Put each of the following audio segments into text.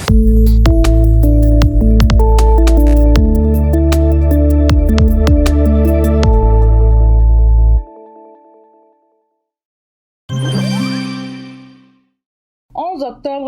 Octobre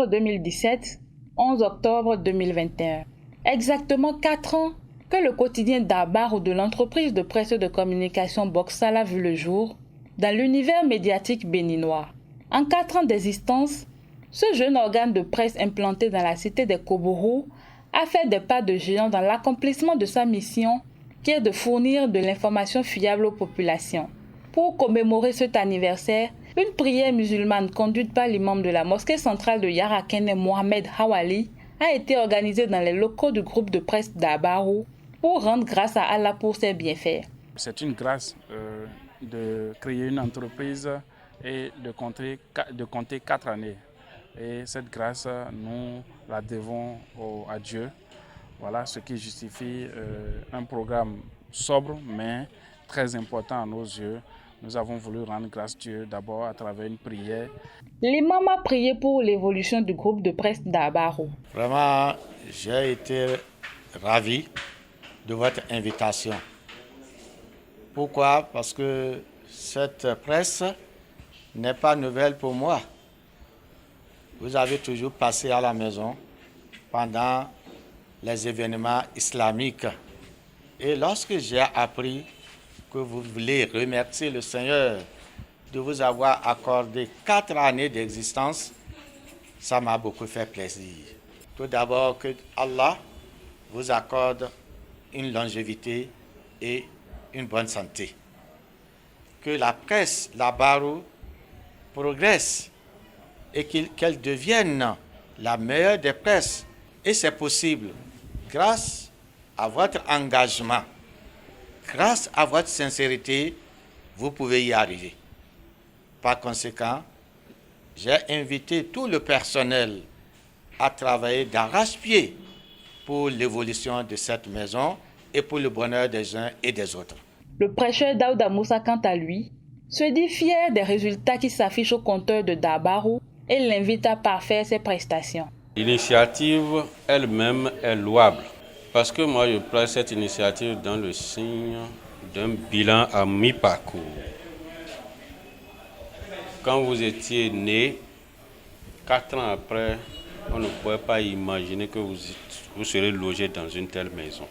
2017, 11 octobre 2021. Exactement 4 ans que le quotidien d'Abaro de l'entreprise de presse de communication Boxal a vu le jour dans l'univers médiatique béninois. En 4 ans d'existence, ce jeune organe de presse implanté dans la cité des Kobourou a fait des pas de géant dans l'accomplissement de sa mission qui est de fournir de l'information fiable aux populations. Pour commémorer cet anniversaire, une prière musulmane conduite par l'imam de la mosquée centrale de Yarakene, Mohamed Hawali, a été organisée dans les locaux du groupe de presse d'Abarou pour rendre grâce à Allah pour ses bienfaits. C'est une grâce de créer une entreprise et de compter 4 années. Et cette grâce, nous la devons à Dieu. Voilà ce qui justifie un programme sobre mais très important à nos yeux. Nous avons voulu rendre grâce à Dieu d'abord à travers une prière. L'imam a prié pour l'évolution du groupe de presse d'Abarou. Vraiment, j'ai été ravi de votre invitation. Pourquoi? Parce que cette presse n'est pas nouvelle pour moi. Vous avez toujours passé à la maison pendant les événements islamiques. Et lorsque j'ai appris que vous voulez remercier le Seigneur de vous avoir accordé 4 années d'existence, ça m'a beaucoup fait plaisir. Tout d'abord, que Allah vous accorde une longévité et une bonne santé. Que la presse, la Barou, progresse et qu'elle devienne la meilleure des presses. Et c'est possible grâce à votre engagement. Grâce à votre sincérité, vous pouvez y arriver. Par conséquent, j'ai invité tout le personnel à travailler d'arrache-pied pour l'évolution de cette maison et pour le bonheur des uns et des autres. Le prêcheur Daouda Moussa, quant à lui, se dit fier des résultats qui s'affichent au compteur de Dabarou et l'invite à parfaire ses prestations. L'initiative elle-même est louable. Parce que moi, je place cette initiative dans le signe d'un bilan à mi-parcours. Quand vous étiez né, 4 ans après, on ne pouvait pas imaginer que vous serez logé dans une telle maison.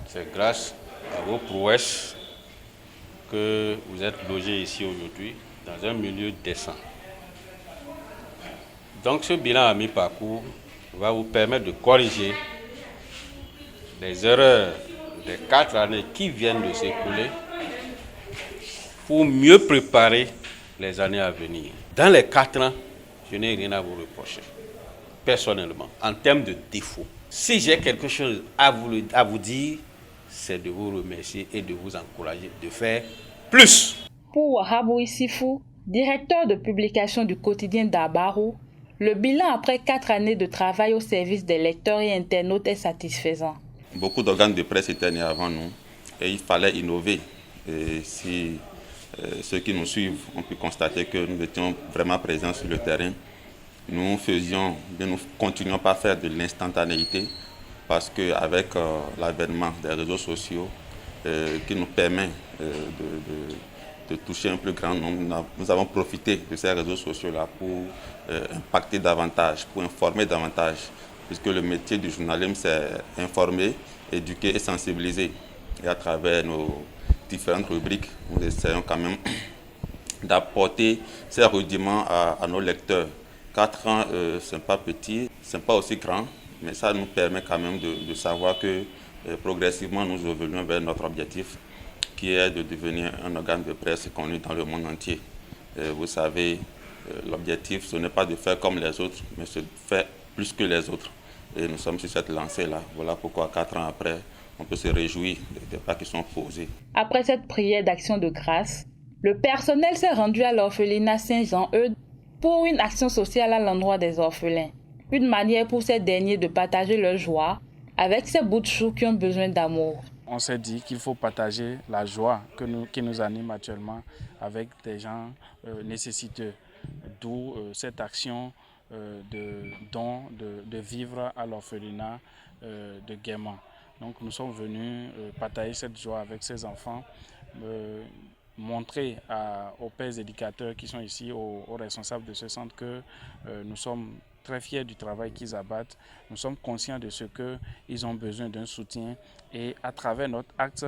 C'est grâce à vos prouesses que vous êtes logé ici aujourd'hui, dans un milieu décent. Donc ce bilan à mi-parcours va vous permettre de corriger les erreurs des 4 années qui viennent de s'écouler pour mieux préparer les années à venir. Dans les 4 ans, je n'ai rien à vous reprocher, personnellement, en termes de défauts. Si j'ai quelque chose à vous dire, c'est de vous remercier et de vous encourager de faire plus. Pour Wahabou Issifou, directeur de publication du quotidien d'Abarou, le bilan après 4 années de travail au service des lecteurs et internautes est satisfaisant. Beaucoup d'organes de presse étaient nés avant nous et il fallait innover. Et si ceux qui nous suivent ont pu constater que nous étions vraiment présents sur le terrain, nous continuons pas à faire de l'instantanéité parce qu'avec l'avènement des réseaux sociaux qui nous permet de toucher un plus grand nombre, nous avons profité de ces réseaux sociaux-là pour impacter davantage, pour informer davantage. Puisque le métier du journalisme, c'est informer, éduquer et sensibiliser. Et à travers nos différentes rubriques, nous essayons quand même d'apporter ces rudiments à nos lecteurs. 4 ans, ce n'est pas petit, ce n'est pas aussi grand, mais ça nous permet quand même de savoir que progressivement, nous évoluons vers notre objectif, qui est de devenir un organe de presse connu dans le monde entier. Vous savez, l'objectif, ce n'est pas de faire comme les autres, mais de faire plus que les autres. Et nous sommes sur cette lancée-là. Voilà pourquoi 4 ans après, on peut se réjouir des pas qui sont posés. Après cette prière d'action de grâce, le personnel s'est rendu à l'orphelinat Saint-Jean-Eudes pour une action sociale à l'endroit des orphelins. Une manière pour ces derniers de partager leur joie avec ces bouts de chou qui ont besoin d'amour. On s'est dit qu'il faut partager la joie qui nous anime actuellement avec des gens nécessiteux. D'où cette action de dons de vivres à l'orphelinat de Guéman. Donc nous sommes venus partager cette joie avec ces enfants, montrer aux pères éducateurs qui sont ici, aux responsables de ce centre que nous sommes très fiers du travail qu'ils abattent. Nous sommes conscients de ce qu'ils ont besoin d'un soutien et à travers notre acte,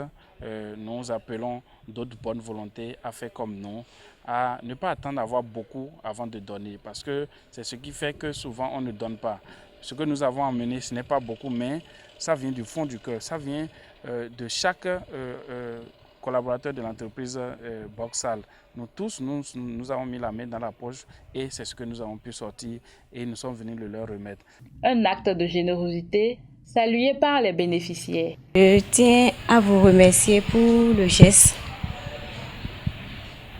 nous appelons d'autres bonnes volontés à faire comme nous, à ne pas attendre d'avoir beaucoup avant de donner parce que c'est ce qui fait que souvent on ne donne pas. Ce que nous avons amené, ce n'est pas beaucoup, mais ça vient du fond du cœur, ça vient de chaque collaborateur de l'entreprise Boxal. Nous tous, nous avons mis la main dans la poche et c'est ce que nous avons pu sortir et nous sommes venus le leur remettre. Un acte de générosité salué par les bénéficiaires. Je tiens à vous remercier pour le geste.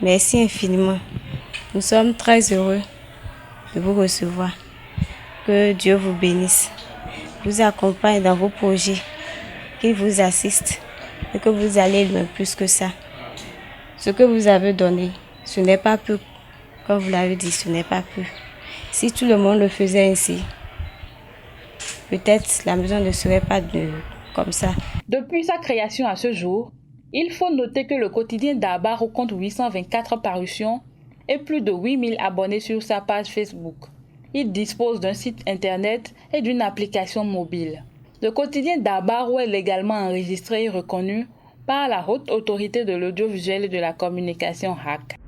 Merci infiniment. Nous sommes très heureux de vous recevoir. Que Dieu vous bénisse, vous accompagne dans vos projets, qu'il vous assiste et que vous allez loin plus que ça. Ce que vous avez donné, ce n'est pas peu. Comme vous l'avez dit, ce n'est pas peu. Si tout le monde le faisait ainsi, peut-être la maison ne serait pas comme ça. Depuis sa création à ce jour, il faut noter que le quotidien d'Abaro compte 824 parutions et plus de 8000 abonnés sur sa page Facebook. Il dispose d'un site internet et d'une application mobile. Le quotidien d'Abaro est légalement enregistré et reconnu par la Haute Autorité de l'Audiovisuel et de la Communication HAC.